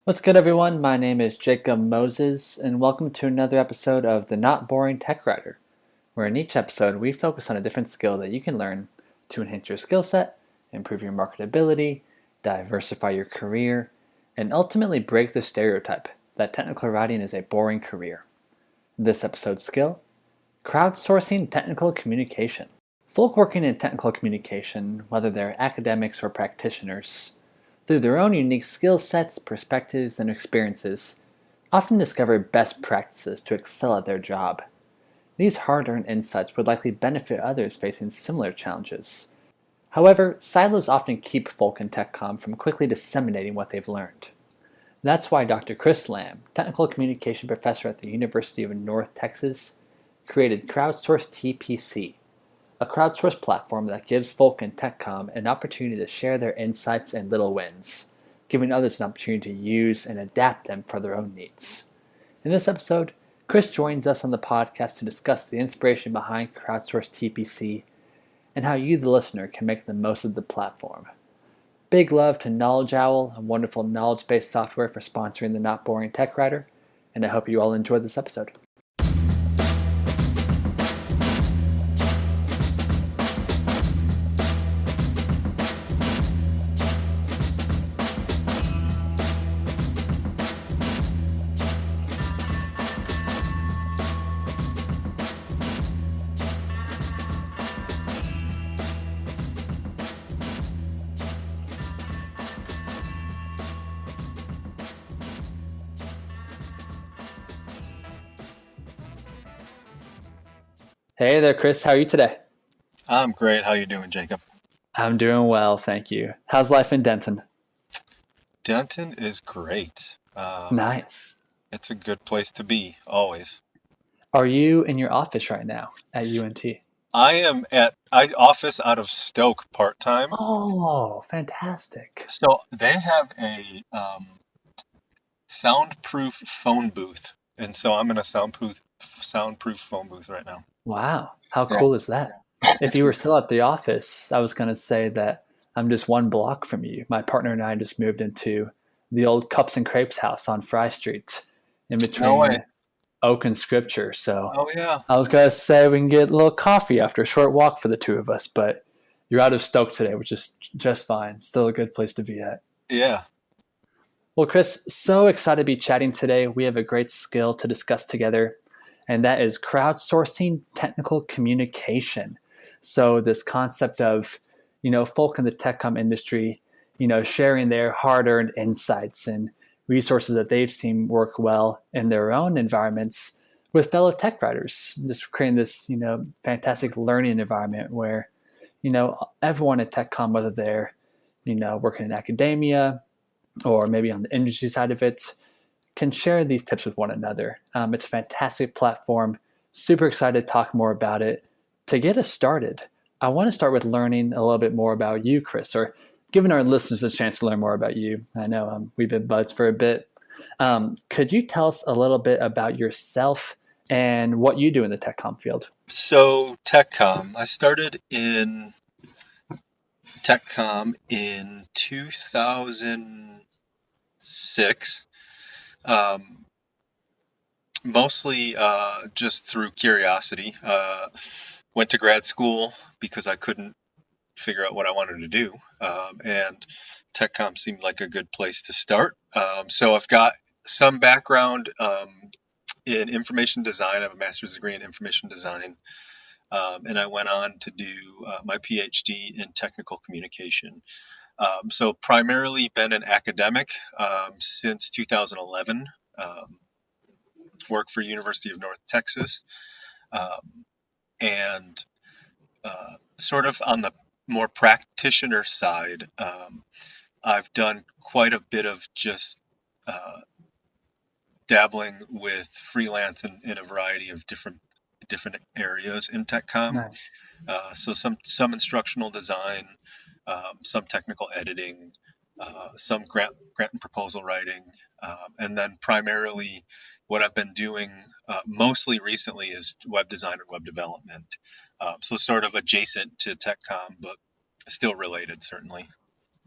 What's good, everyone? My name is Jacob Moses, and welcome to another episode of the Not Boring Tech Writer, where in each episode we focus on a different skill that you can learn to enhance your skill set, improve your marketability, diversify your career, and ultimately break the stereotype that technical writing is a boring career. This episode's skill: crowdsourcing technical communication. Folk working in technical communication, whether they're academics or practitioners, through their own unique skill sets, perspectives, and experiences, often discover best practices to excel at their job. These hard-earned insights would likely benefit others facing similar challenges. However, silos often keep folk in TechCom from quickly disseminating what they've learned. That's why Dr. Chris Lamb, technical communication professor at the University of North Texas, created Crowdsource TPC, a crowdsourced platform that gives folk in TechCom an opportunity to share their insights and little wins, giving others an opportunity to use and adapt them for their own needs. In this episode, Chris joins us on the podcast to discuss the inspiration behind Crowdsource TPC and how you, the listener, can make the most of the platform. Big love to Knowledge Owl, a wonderful knowledge-based software for sponsoring the Not Boring Tech Writer, and I hope you all enjoyed this episode. Hey there, Chris. How are you today? I'm great. How you doing, Jacob? I'm doing well, thank you. How's life in Denton? Denton is great. Nice. It's a good place to be, always. Are you in your office right now at UNT? I am at office out of Stoke part-time. Oh, fantastic. So they have a soundproof phone booth. And so I'm in a soundproof phone booth right now. Wow. How Yeah. cool is that? If you were still at the office, I was going to say that I'm just one block from you. My partner and I just moved into the old Cups and Crepes house on Fry Street in No way. between Oak and Scripture. So Oh yeah. I was going to say we can get a little coffee after a short walk for the two of us, but you're out of Stoke today, which is just fine. Still a good place to be at. Yeah. Well, Chris, so excited to be chatting today. We have a great skill to discuss together, and that is crowdsourcing technical communication. So this concept of, folk in the telecom industry, sharing their hard-earned insights and resources that they've seen work well in their own environments with fellow tech writers, just creating this, fantastic learning environment where, everyone at TechCom, whether they're, working in academia or maybe on the industry side of it, can share these tips with one another. It's a fantastic platform. Super excited to talk more about it. To get us started, I want to start with learning a little bit more about you, Chris, or giving our listeners a chance to learn more about you. I know we've been buds for a bit. Could you tell us a little bit about yourself and what you do in the TechCom field? So TechCom, I started in TechCom in 2006. Mostly just through curiosity. Went to grad school because I couldn't figure out what I wanted to do, and TechCom seemed like a good place to start. So I've got some background in information design. I have a master's degree in information design, and I went on to do my PhD in technical communication. So primarily been an academic since 2011. Worked for University of North Texas, and sort of on the more practitioner side, I've done quite a bit of just dabbling with freelance in a variety of different areas in TechCom. Nice. So some instructional design, some technical editing, some grant and proposal writing, and then primarily what I've been doing mostly recently is web design and web development. So sort of adjacent to TechCom, but still related, certainly.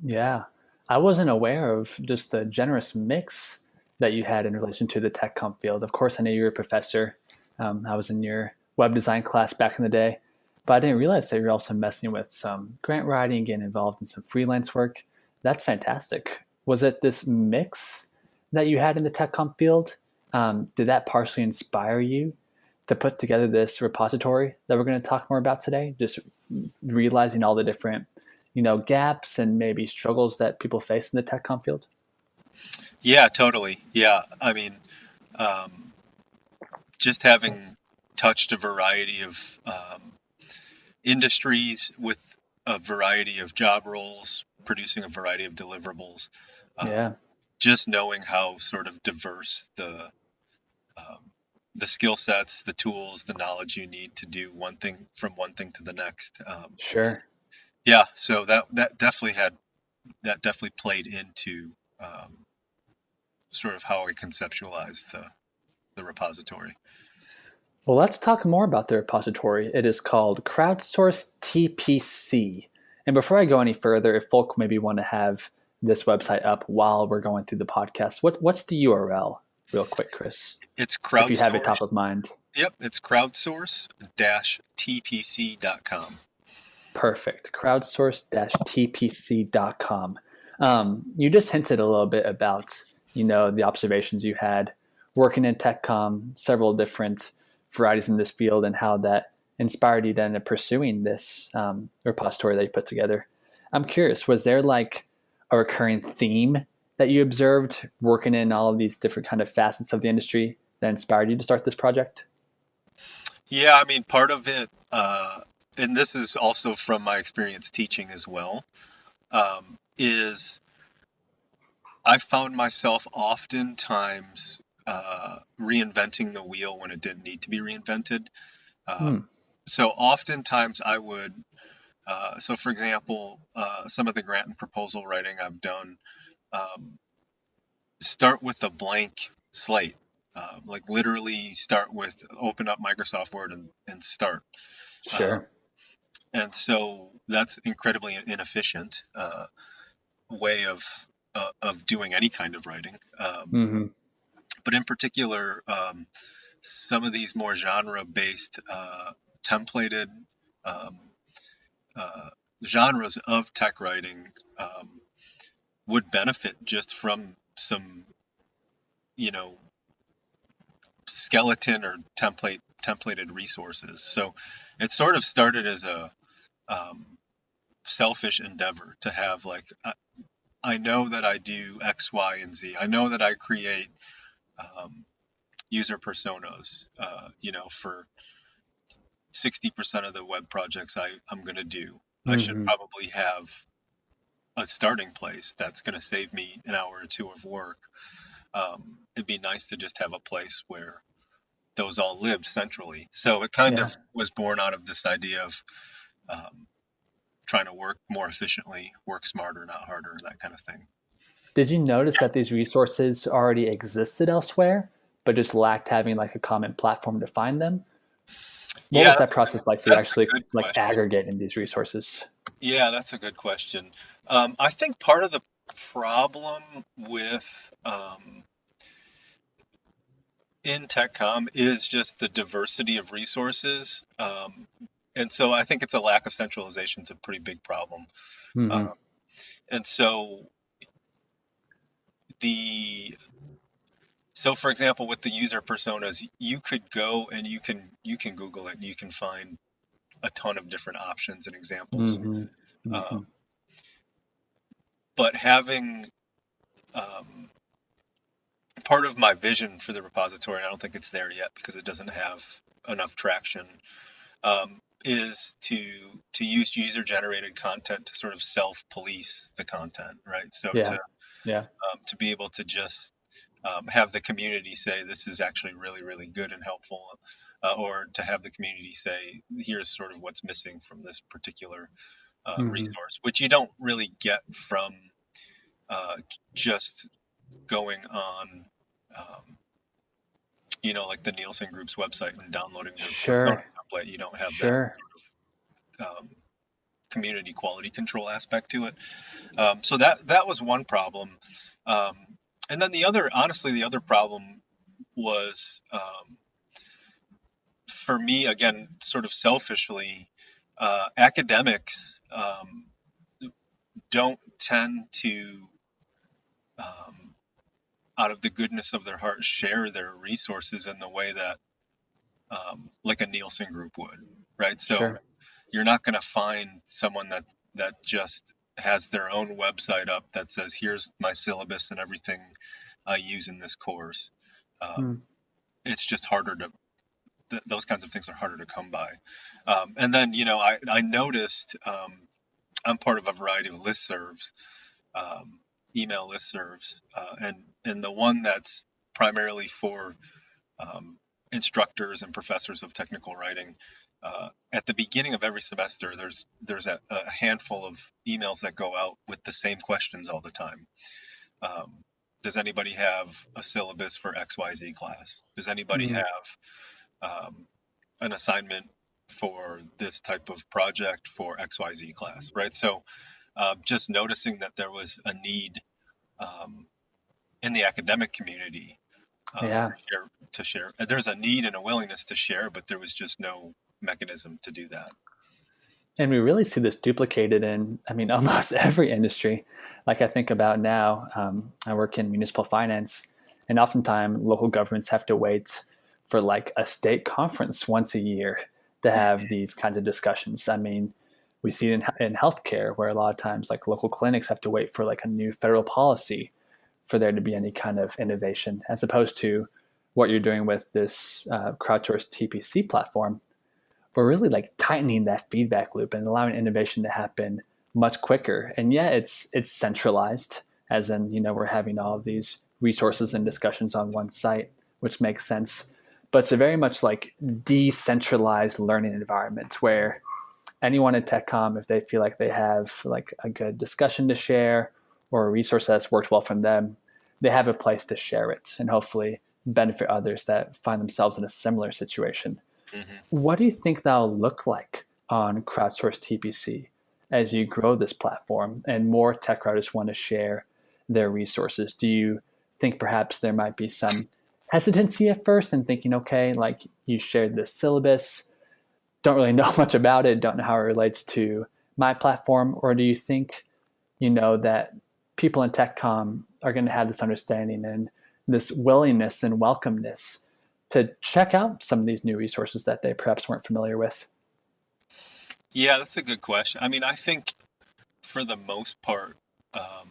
Yeah. I wasn't aware of just the generous mix that you had in relation to the tech comp field. Of course, I knew you were a professor. I was in your web design class back in the day, but I didn't realize that you're also messing with some grant writing, getting involved in some freelance work. That's fantastic. Was it this mix that you had in the tech comp field? Did that partially inspire you to put together this repository that we're going to talk more about today? Just realizing all the different, gaps and maybe struggles that people face in the tech comp field. Yeah, totally. Yeah, I mean, um, just having touched a variety of industries with a variety of job roles, producing a variety of deliverables, um, Yeah, just knowing how sort of diverse um, the skill sets, the tools, the knowledge you need to do one thing from one thing to the next. sure. Yeah, so that definitely played into um, sort of how I conceptualized the repository. Well, let's talk more about the repository. It is called Crowdsource TPC. And before I go any further, if folk maybe want to have this website up while we're going through the podcast, what's the URL, real quick, Chris, It's if you have it crowdsource. top of mind? Yep, it's crowdsource-tpc.com. Perfect. Crowdsource-tpc.com. You just hinted a little bit about, the observations you had working in TechCom, several different varieties in this field, and how that inspired you then to pursuing this repository that you put together. I'm curious, was there like a recurring theme that you observed working in all of these different kind of facets of the industry that inspired you to start this project? Yeah, I mean, part of it, and this is also from my experience teaching as well, is I found myself oftentimes reinventing the wheel when it didn't need to be reinvented. Hmm. So oftentimes I would, so for example, some of the grant and proposal writing I've done, um, start with a blank slate. Like literally start with open up Microsoft Word and start. Um, Sure. and so that's incredibly inefficient way of doing any kind of writing. Mm-hmm. But in particular, some of these more genre-based, templated um, uh, genres of tech writing would benefit just from some, you know, skeleton or templated resources. So it sort of started as a um, selfish endeavor to have like I know that I do X, Y, and Z. I know that I create um, user personas, for 60% of the web projects I'm going to do. I should Mm-hmm. probably have a starting place that's going to save me an hour or two of work. It'd be nice to just have a place where those all lived centrally. So it kind Yeah. of was born out of this idea of um, trying to work more efficiently, work smarter, not harder, that kind of thing. Did you notice that these resources already existed elsewhere, but just lacked having like a common platform to find them? What Yeah, was that process like for you that's a actually good like question. aggregating these resources? Yeah, that's a good question. I think part of the problem with in TechCom is just the diversity of resources. And so I think it's a lack of centralization is a pretty big problem. Uh, Mm-hmm. and so the so for example with the user personas, you could go and you can Google it and you can find a ton of different options and examples. Mm-hmm. Mm-hmm. Um, but having um, part of my vision for the repository, and I don't think it's there yet because it doesn't have enough traction, is to use user generated content to sort of self police the content, right? So Yeah. Yeah. to be able to just have the community say this is actually really really good and helpful, or to have the community say here's sort of what's missing from this particular Mm-hmm. resource, which you don't really get from uh, just going on. Um, like the Nielsen Group's website and downloading their persona Sure. template, you don't have that Sure. um, community quality control aspect to it. So that was one problem. Um, and then honestly, the other problem was, for me, again, sort of selfishly, academics don't tend to, um, out of the goodness of their heart, share their resources in the way that, like a Nielsen group would, right? So Sure. you're not going to find someone that just has their own website up that says, "Here's my syllabus and everything I use in this course." Um, Mm. it's just harder to those kinds of things are harder to come by. And then, I noticed, I'm part of a variety of listservs, um, email listservs, and the one that's primarily for, um, instructors and professors of technical writing. At the beginning of every semester, there's a handful of emails that go out with the same questions all the time. Um, does anybody have a syllabus for XYZ class? Does anybody Mm. have, um, an assignment for this type of project for XYZ class, right? So, just noticing that there was a need, um, in the academic community, Yeah. to share. There's a need and a willingness to share, but there was just no mechanism to do that. And we really see this duplicated in, I mean, almost every industry. Like I think about now, I work in municipal finance, and oftentimes local governments have to wait for like a state conference once a year to have Mhm. these kinds of discussions. I mean, we see it in healthcare where a lot of times like local clinics have to wait for like a new federal policy for there to be any kind of innovation, as opposed to what you're doing with this crowdsourced TPC platform. We're really like tightening that feedback loop and allowing innovation to happen much quicker. And yeah, it's centralized, as in, we're having all of these resources and discussions on one site, which makes sense. But it's a very much like decentralized learning environment where anyone at TechCom, if they feel like they have like a good discussion to share or a resource that's worked well from them, they have a place to share it and hopefully benefit others that find themselves in a similar situation. Mhm. What do you think that'll look like on crowdsourced TPC as you grow this platform and more tech writers want to share their resources? Do you think perhaps there might be some hesitancy at first and thinking, okay, like you shared this syllabus, don't really know much about it, don't know how it relates to my platform? Or do you think, that people in TechCom are going to have this understanding and this willingness and welcomeness to check out some of these new resources that they perhaps weren't familiar with? Yeah, that's a good question. I mean, I think for the most part, um,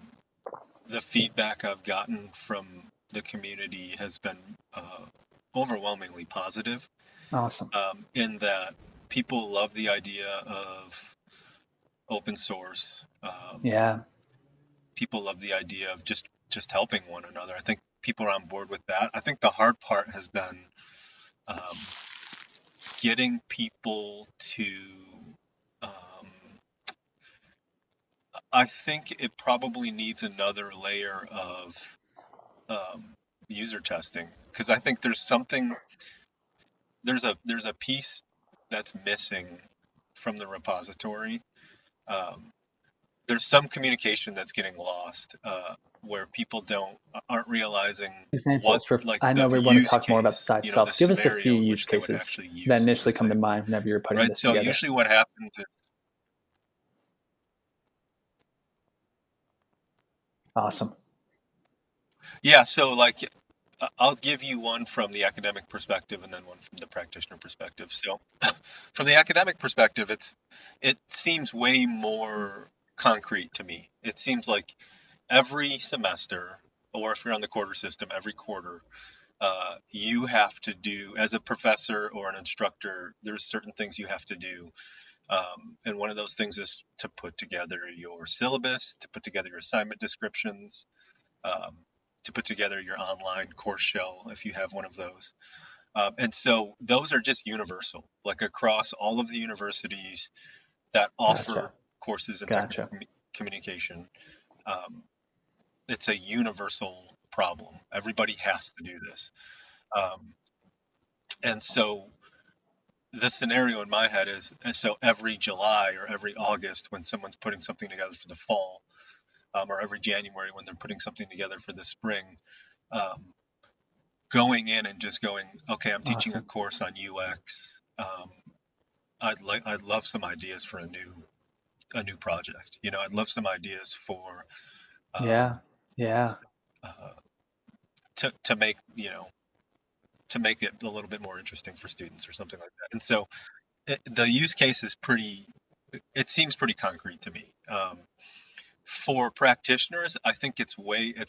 the feedback I've gotten from the community has been, overwhelmingly positive, Awesome. in that people love the idea of open source. Yeah. People love the idea of just helping one another. I think people are on board with that. I think the hard part has been, um, getting people to. Um, I think it probably needs another layer of, um, user testing, because I think there's a piece that's missing from the repository. Um, there's some communication that's getting lost, where people aren't realizing what, Examples for, like, I the know we want to use talk more about the case, site the itself. Give us a few scenario in use which they would cases actually that use the initially come to thing, mind whenever you're putting right? this So together. usually what happens is, Awesome. yeah, so like, I'll give you one from the academic perspective and then one from the practitioner perspective. So from the academic perspective, it seems way more concrete to me. It seems like every semester, or if you're on the quarter system, every quarter, you have to do, as a professor or an instructor, there's certain things you have to do. And one of those things is to put together your syllabus, to put together your assignment descriptions, um, to put together your online course shell if you have one of those. And so those are just universal, like across all of the universities that offer Gotcha. courses in technical Gotcha. communication. Um, it's a universal problem. Everybody has to do this. Um, and so the scenario in my head is so every July or every August when someone's putting something together for the fall, or every January when they're putting something together for the spring, um, going in and just going, okay, I'm teaching a Awesome. course on UX. I'd love some ideas for a new project. I'd love some ideas for um, Yeah. Yeah. uh, to make to make it a little bit more interesting for students or something like that. And so the use case is pretty. It seems pretty concrete to me. For practitioners, I think it's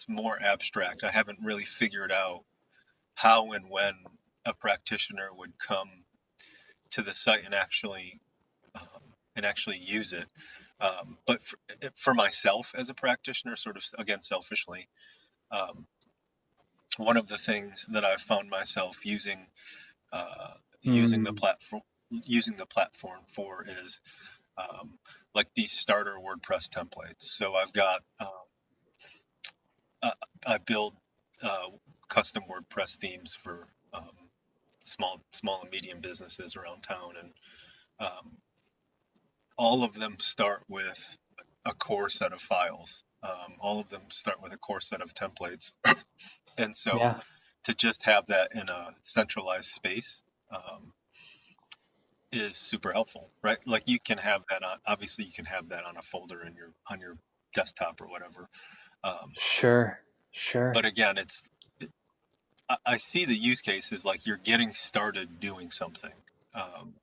more abstract. I haven't really figured out how and when a practitioner would come to the site and actually use it. But for myself as a practitioner, sort of again selfishly, um, one of the things that I've found myself uh, using the Mm, platform for is um, like these starter WordPress templates. So I've got uh, I build uh, custom WordPress themes for small and medium businesses around town, and um, all of them start with a core set of files. All of them start with a core set of templates, and so yeah. to just have that in a centralized space is super helpful, right? Like you can have that on, obviously you can have that on a folder in your desktop or whatever. Um, Sure. Sure. but again, I see the use case is like you're getting started doing something. Um,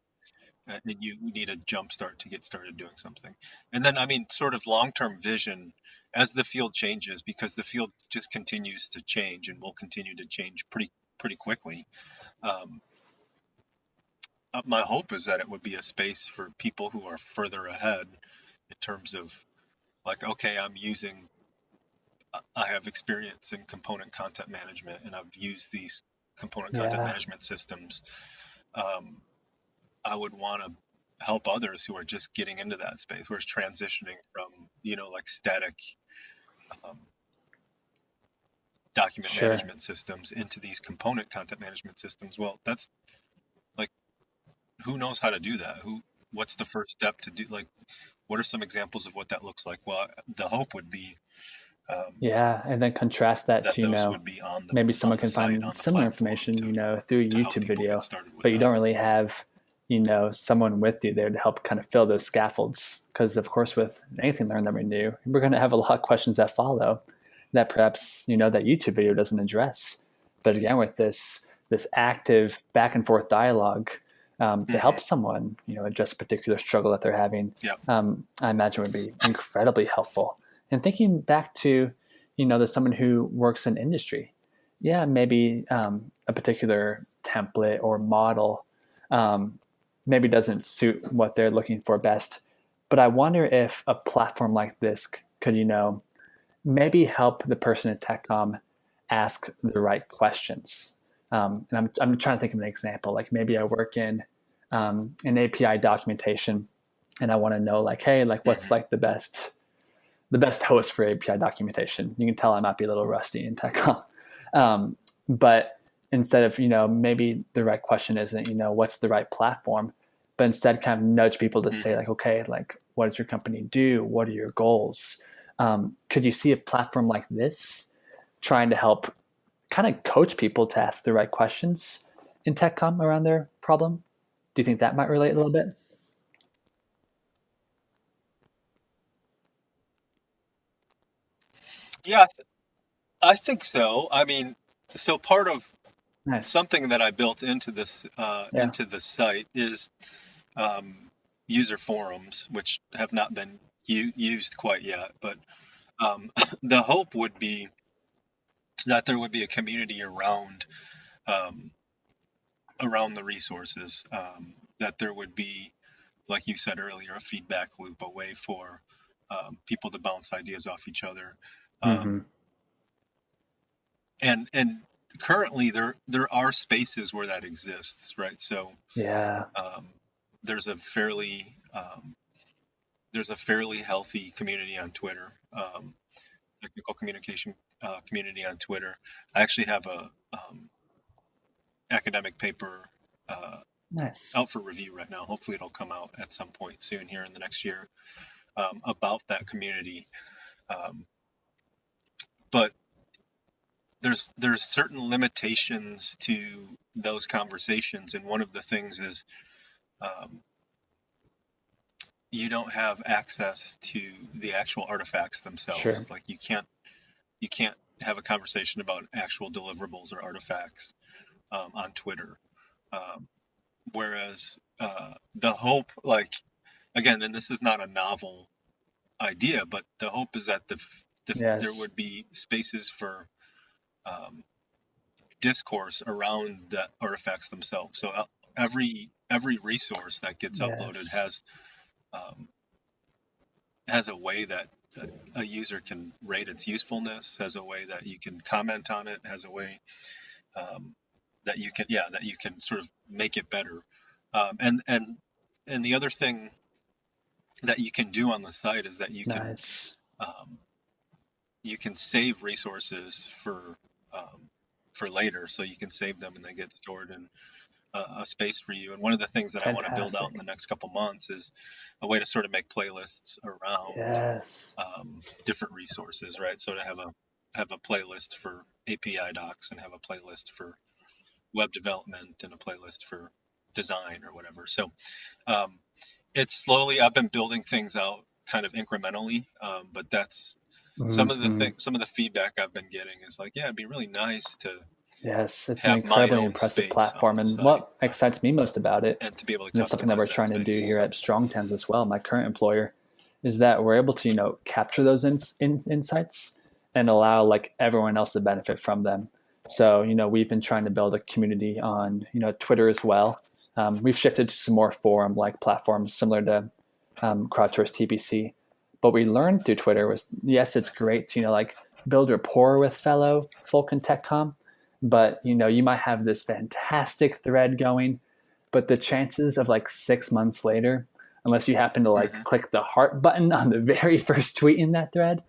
and you need a jump start to get started doing something. And then, I mean, sort of long-term vision as the field changes, because the field just continues to change and will continue to change pretty quickly. Um, my hope is that it would be a space for people who are further ahead in terms of like, okay, I have experience in component content management, and I've used these component content Yeah. management systems. Um, I would want to help others who are just getting into that space, who are transitioning from, like static um, document Sure. management systems into these component content management systems. Well, that's like, who knows how to do that? What's the first step to do? Like, what are some examples of what that looks like? Well, the hope would be Yeah. And then contrast that that to, those would be maybe on someone the can site, find on the similar platform information, through a to help YouTube people get video, started with but you that. don't really have, someone with you there to help kind of fill those scaffolds. Because, of course, with anything learn that we new, we're going to have a lot of questions that follow that perhaps, that YouTube video doesn't address. But again, with this active back and forth dialogue to Hmm. help someone, address a particular struggle that they're having, Yeah. I imagine would be incredibly helpful. And thinking back to, there's someone who works in industry. Yeah, maybe a particular template or model um, maybe doesn't suit what they're looking for best. But I wonder if a platform like this could, maybe help the person at TechCom ask the right questions. And I'm trying to think of an example. Like maybe I work in an API documentation, and I want to know, like, hey, like what's Hmm. like the best host for API documentation. You can tell I might be a little rusty in TechCom. But instead of, maybe the right question isn't, what's the right platform, but instead kind of nudge people to say, Hmm. like, okay, like, what does your company do? What are your goals? Could you see a platform like this trying to help kind of coach people to ask the right questions in TechCom around their problem? Do you think that might relate a little bit? Yeah, I think so. I mean, so part of Nice. something that I built Yeah. into the site is um, user forums, which have not been used quite yet. But the hope would be that there would be a community um, around the resources. That there would be, like you said earlier, a feedback loop, a way for people to bounce ideas off each other. Mm-hmm. Um, and currently there are spaces where that exists, right? So Yeah. um, there's a fairly there's a fairly healthy community on Twitter, technical communication community on Twitter. I actually have a academic paper Nice. out for review right now. Hopefully, it'll come out at some point soon here in the next year, about that community. Um, but there's certain limitations to those conversations, and one of the things is, um, you don't have access to the actual artifacts themselves. Sure. Like you can't have a conversation about actual deliverables or artifacts, on Twitter. Um, whereas, the hope, like, again, and this is not a novel idea, but the hope is that there Yes. would be spaces for, um, discourse around the artifacts themselves. So, every resource that gets uploaded Yes. um, has a way that a user can rate its usefulness, has a way that you can comment on it, has a way, um, that you can sort of make it better. Um, and and and the other thing that you can do on the site is that Nice. um, you can save resources for later, so you can save them and they get stored in a space for you. And one of the things that I want to build out in Fantastic. the next couple months is a way to sort of make playlists around, Yes. different resources, right? So to have a playlist for API docs, and have a playlist for web development, and a playlist for design or whatever. So, um, it's slowly, I've been building things out kind of incrementally, but that's Hmm. some of the feedback I've been getting is like, yeah, it'd be really nice to Yes, it's an have my incredibly own impressive space on platform. the And site, what excites me most about it, and to be able to and it's something that we're customize that trying to do space. here at Strong Tens as well, my current employer, is that we're able to, capture those insights and allow like everyone else to benefit from them. So, we've been trying to build a community on, Twitter as well. We've shifted to some more forum like platforms similar to Crowdsource TPC. But we learned through Twitter was, yes, it's great to, like build rapport with fellow folk in TechCom, but you might have this fantastic thread going, but the chances of like 6 months later, unless you happen to like Hmm. click the heart button on the very first tweet in that thread,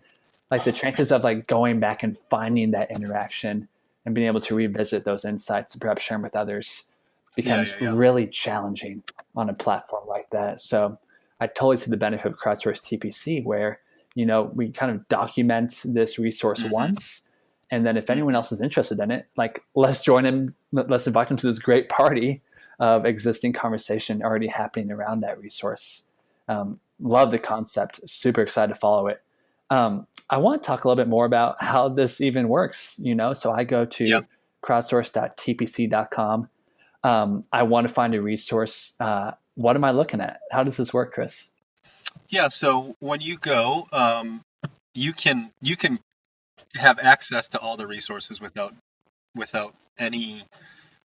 like the chances of like going back and finding that interaction and being able to revisit those insights and perhaps share them with others Yeah, becomes yeah, yeah. really challenging on a platform like that. So I totally see the benefit of crowdsourced TPC where, we kind of document this resource Hmm. once. And then if anyone Hmm. else is interested in it, like let's join them, let's invite them to this great party of existing conversation already happening around that resource. Love the concept. Super excited to follow it. I want to talk a little bit more about how this even works. So I go Yep. to crowdsource.tpc.com. I want to find a resource. What am I looking at? How does this work, Chris? Yeah. So when you go, you can have access to all the resources without any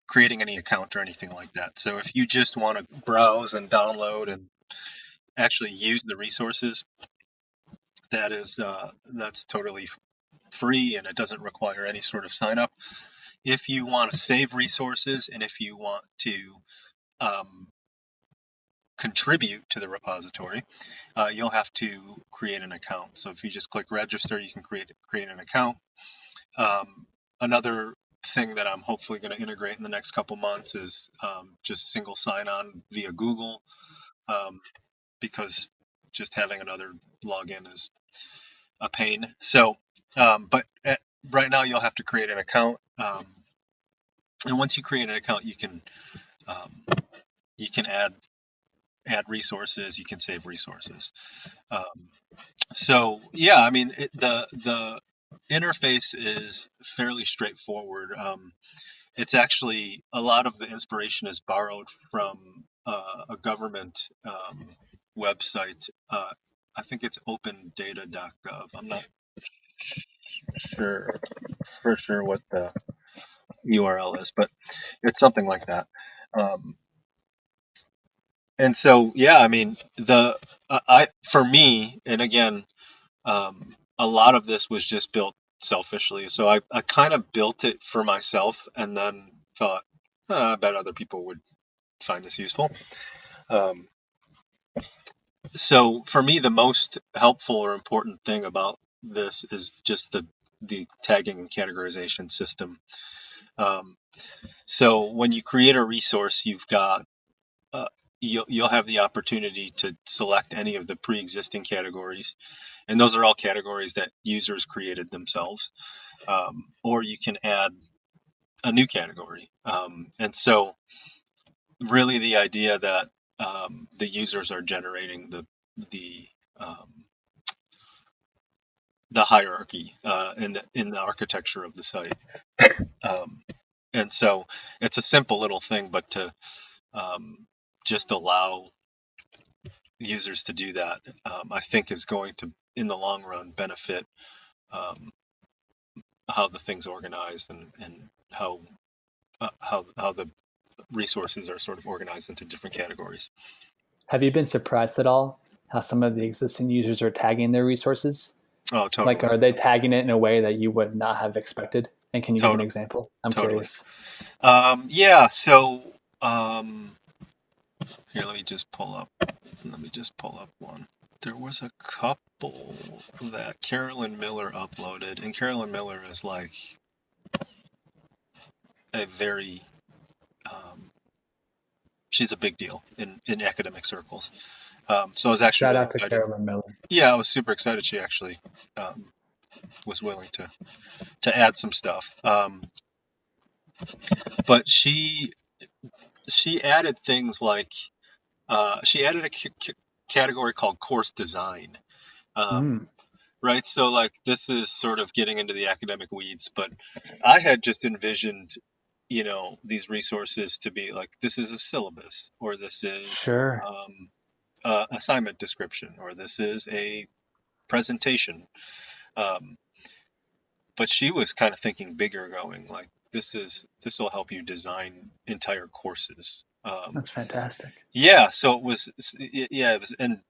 creating any account or anything like that. So if you just want to browse and download and actually use the resources, that's totally free, and it doesn't require any sort of sign up. If you want to save resources, and if you want to, um, contribute to the repository, you'll have to create an account. So if you just click register, you can create an account. Um, Another thing that I'm hopefully going to integrate in the next couple months is, just single sign on via Google, um, because just having another login is a pain. So, but right now you'll have to create an account, and once you create an account, um, you can add resources, you can save resources. Um, so yeah, I mean the interface is fairly straightforward. It's actually a lot of the inspiration is borrowed from, a government, website. I think it's opendata.gov. I'm not sure for sure what the URL is, but it's something like that. Um, and so, yeah, I mean, I for me, and again, a lot of this was just built selfishly. So I kind of built it for myself, and then thought, I bet other people would find this useful. Um, so for me, the most helpful or important thing about this is just the tagging and categorization system. Um, so when you create a resource, you've got uh, you'll have the opportunity to select any of the pre-existing categories, and those are all categories that users created themselves. Or you can add a new category. And so really the idea that the users are generating the um, the hierarchy in the architecture of the site. Um, and so it's a simple little thing, but to um, just allow users to do that, I think is going to, in the long run, benefit um, how the thing's organized and how the resources are sort of organized into different categories. Have you been surprised at all how some of the existing users are tagging their resources? Oh, Like, totally, are they tagging it in a way that you would not have expected? And can you give an totally, example? I'm totally. curious. Yeah. So here, let me just pull up. Let me just pull up one. There was a couple that Carolyn Miller uploaded, and Carolyn Miller is like a very she's a big deal in academic circles. So I was actually Shout really out to excited. Carolyn Miller. Yeah, I was super excited. She actually um, was willing to add some stuff. But she added things like she added a category called course design. Um, Mm, right. So like this is sort of getting into the academic weeds, but I had just envisioned, these resources to be like, this is a syllabus, or this is sure. assignment description, or this is a presentation. Um, but she was kind of thinking bigger, going like, this will help you design entire courses. That's fantastic. Yeah. So it was, yeah, it was, and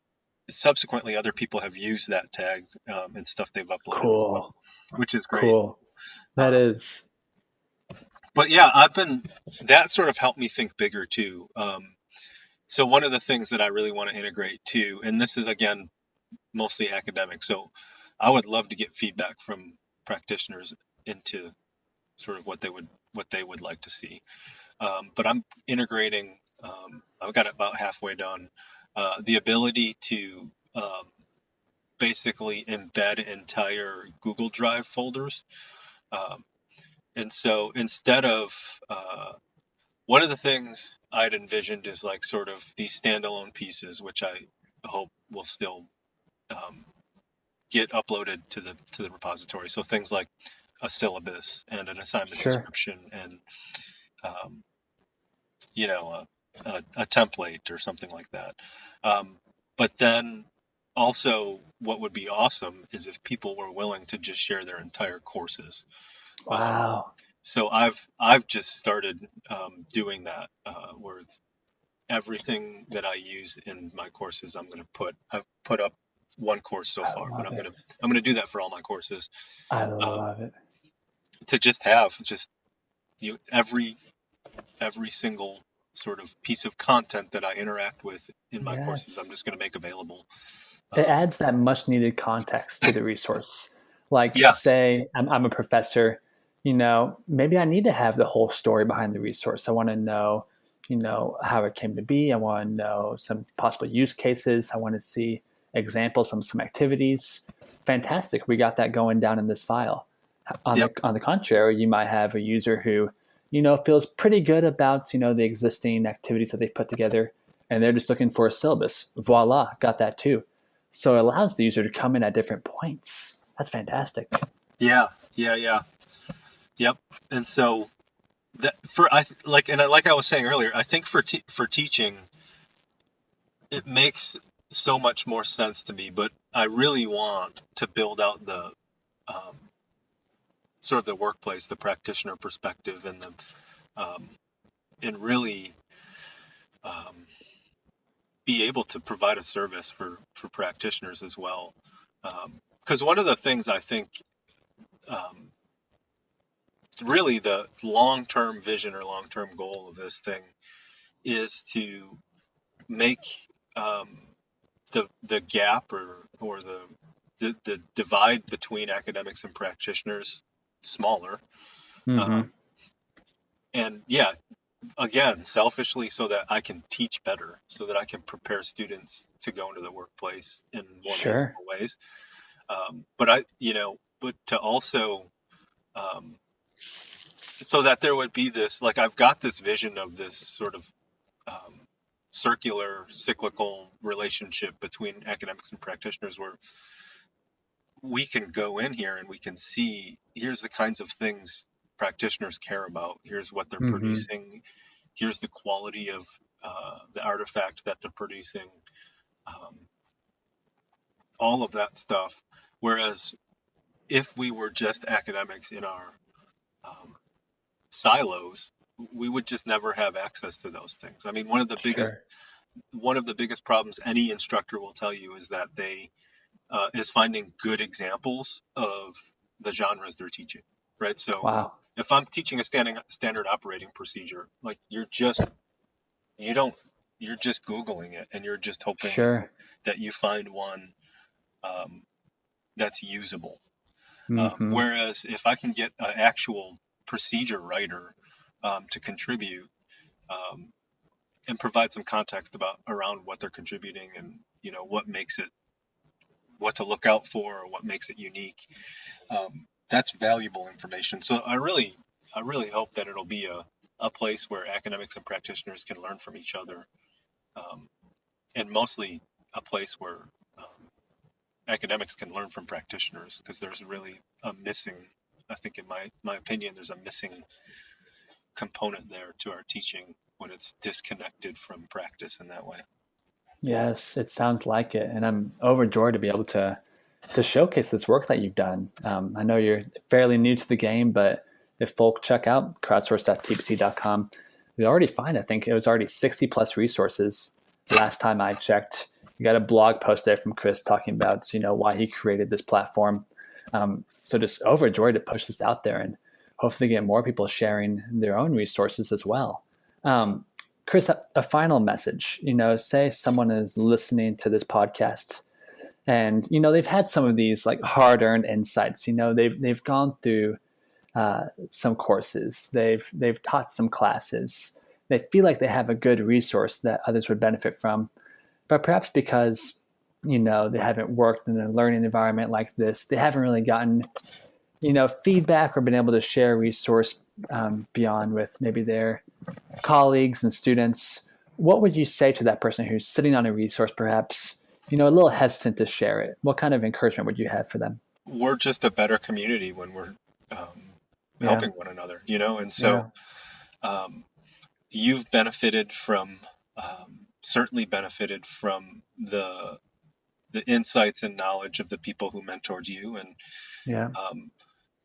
subsequently other people have used that tag and stuff they've uploaded as well, Cool. which is great. Cool. That Um, is. but yeah, that sort of helped me think bigger too. So one of the things that I really want to integrate too, and this is again mostly academic, so I would love to get feedback from practitioners into sort of what they would like to see. But I'm integrating. I've got it about halfway done. The ability to basically embed entire Google Drive folders. Um, and so instead of one of the things I'd envisioned is like sort of these standalone pieces, which I hope will still um, get uploaded to the repository. So things like a syllabus and an assignment Sure. description and um, you know a template or something like that. Um, but then also, what would be awesome is if people were willing to just share their entire courses. Um, Wow. so I've just started doing that, where it's everything that I use in my courses. I've put up one course so I far, but love it. I'm gonna do that for all my courses, I um, love it. to just have just every single sort of piece of content that I interact with in my courses. I'm Yes. just gonna make available. It Um, adds that much needed context to the resource. Like, yes, say, I'm a professor, maybe I need to have the whole story behind the resource. I want to know, how it came to be. I want to know some possible use cases. I want to see examples of some activities. Fantastic. We got that going down in this file. yep, On the contrary, you might have a user who, feels pretty good about, the existing activities that they've put together, and they're just looking for a syllabus. Voila, got that too. So it allows the user to come in at different points. That's fantastic. yeah, yeah, yeah, yep. And so that for I like and I, like I was saying earlier, I think for teaching, it makes so much more sense to me. But I really want to build out the um, sort of the workplace, the practitioner perspective, um, and really um, be able to provide a service for practitioners as well. Because one of the things I think um, really the long term vision or long term goal of this thing is to make um, the gap or the divide between academics and practitioners smaller. Mm-hmm. Um, and yeah, again, selfishly, so that I can teach better, so that I can prepare students to go into the workplace in more Sure. meaningful ways. But to also, um, so that there would be this, like, I've got this vision of this sort of um, circular, cyclical relationship between academics and practitioners, where we can go in here and we can see, here's the kinds of things practitioners care about. Here's what they're Mm-hmm. producing. Here's the quality of the artifact that they're producing. Um, all of that stuff. Whereas if we were just academics in our um, silos, we would just never have access to those things. I mean, Sure. one of the biggest problems any instructor will tell you is that they is finding good examples of the genres they're teaching, right? So Wow. if I'm teaching a standard operating procedure, like you don't, you're just Googling it and you're just hoping Sure. that you find one um, that's usable. Mm-hmm. Whereas if I can get an actual procedure writer to contribute um, and provide some context about around what they're contributing, and what makes it, what to look out for, or what makes it unique, that's valuable information. So I really hope that it'll be a place where academics and practitioners can learn from each other, um, and mostly a place where um, academics can learn from practitioners, because there's really a missing, I think in my opinion, there's a missing component there to our teaching when it's disconnected from practice in that way. Yes, it sounds like it, and I'm overjoyed to be able to showcase this work that you've done. I know you're fairly new to the game, but if folk check out crowdsource.tpc.com, we already find, I think it was already 60 plus resources last time I checked. You got a blog post there from Chris talking about why he created this platform. So just overjoyed to push this out there and hopefully get more people sharing their own resources as well. Um, Chris, a final message. Say someone is listening to this podcast and they've had some of these like hard-earned insights. They've gone through some courses, they've taught some classes, they feel like they have a good resource that others would benefit from, but perhaps because they haven't worked in a learning environment like this, they haven't really gotten feedback or been able to share a resource beyond with maybe their colleagues and students. What would you say to that person who's sitting on a resource, perhaps a little hesitant to share it? What kind of encouragement would you have for them? We're just a better community when we're Yeah. helping one another, and so Yeah. um, you've benefited from, certainly benefited from the insights and knowledge of the people who mentored you. And Yeah. um,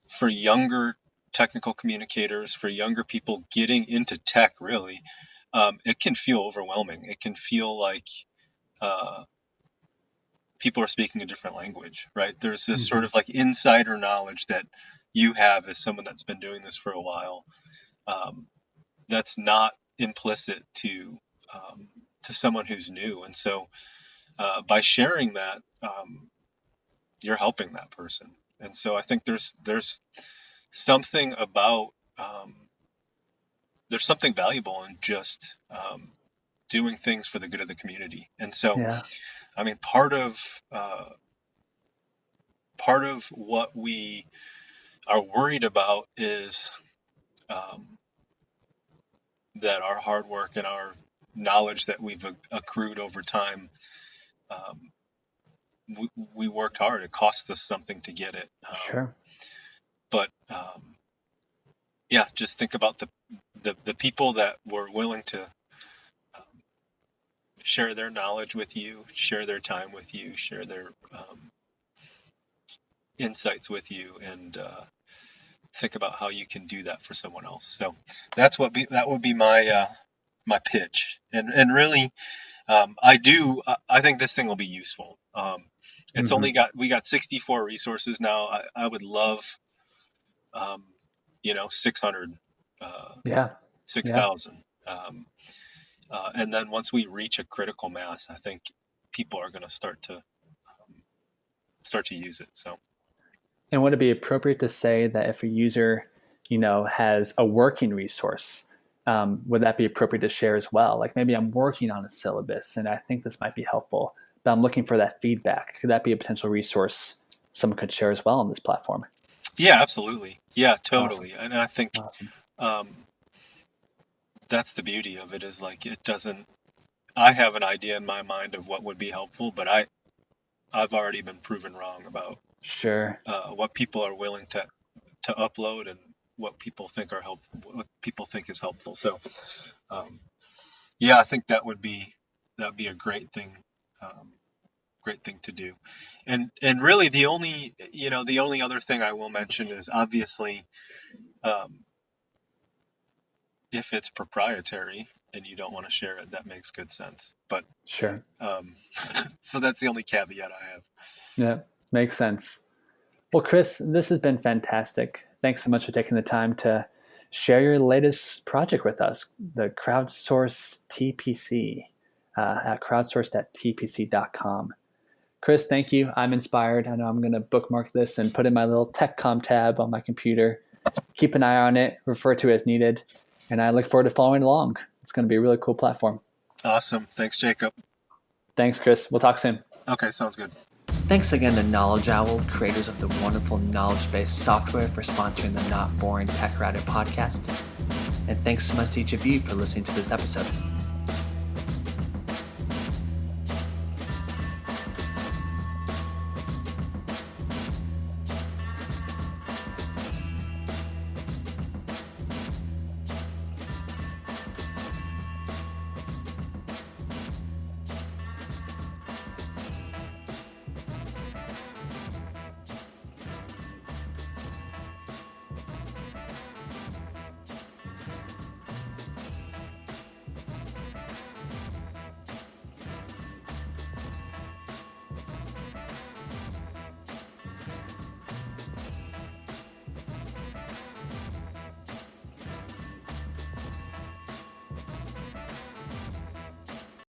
for younger technical communicators, for younger people getting into tech, really, it can feel overwhelming. It can feel like uh, people are speaking a different language, right? There's this sort Mm-hmm. of like insider knowledge that you have as someone that's been doing this for a while. Um, that's not implicit um, to someone who's new. And so by sharing that, you're helping that person. And so I think there's something about there's something valuable in just doing things for the good of the community. And so, Yeah. I mean, part of what we are worried about is um, that our hard work and our knowledge that we've accrued over time, um, we worked hard. It costs us something to get it. Sure. But yeah, just think about the people that were willing to share their knowledge with you, share their time with you, share their insights with you, and think about how you can do that for someone else. So that would be my pitch. And really, I think this thing will be useful. It's Mm-hmm. only we got 64 resources now. I would love um, 600, uh, Yeah. Yeah. 6,000. And then once we reach a critical mass, I think people are going to start to use it. So And would it be appropriate to say that if a user, has a working resource, would that be appropriate to share as well? Like maybe I'm working on a syllabus and I think this might be helpful, but I'm looking for that feedback. Could that be a potential resource someone could share as well on this platform? Yeah, absolutely. Yeah, Awesome. totally. And I think Awesome. um, that's the beauty of it is like it doesn't. I have an idea in my mind of what would be helpful, but I've already been proven wrong about Sure. what people are willing to upload and what people think are helpful, what people think is helpful. So um, yeah, I think that'd be a great thing to do. And really the only other thing I will mention is obviously um, if it's proprietary and you don't want to share it, that makes good sense. But Sure. um, so that's the only caveat I have. Yeah, makes sense. Well, Chris, this has been fantastic. Thanks so much for taking the time to share your latest project with us, the Crowdsource TPC at crowdsourced.tpc.com. Chris, thank you. I'm inspired. I know I'm going to bookmark this and put in my little TechCom tab on my computer. Keep an eye on it, refer to it as needed, and I look forward to following along. It's going to be a really cool platform. Awesome. Thanks, Jacob. Thanks, Chris. We'll talk soon. Okay, sounds good. Thanks again to Knowledge Owl, creators of the wonderful knowledge-based software, for sponsoring the Not Boring Tech Writer podcast. And thanks so much to each of you for listening to this episode.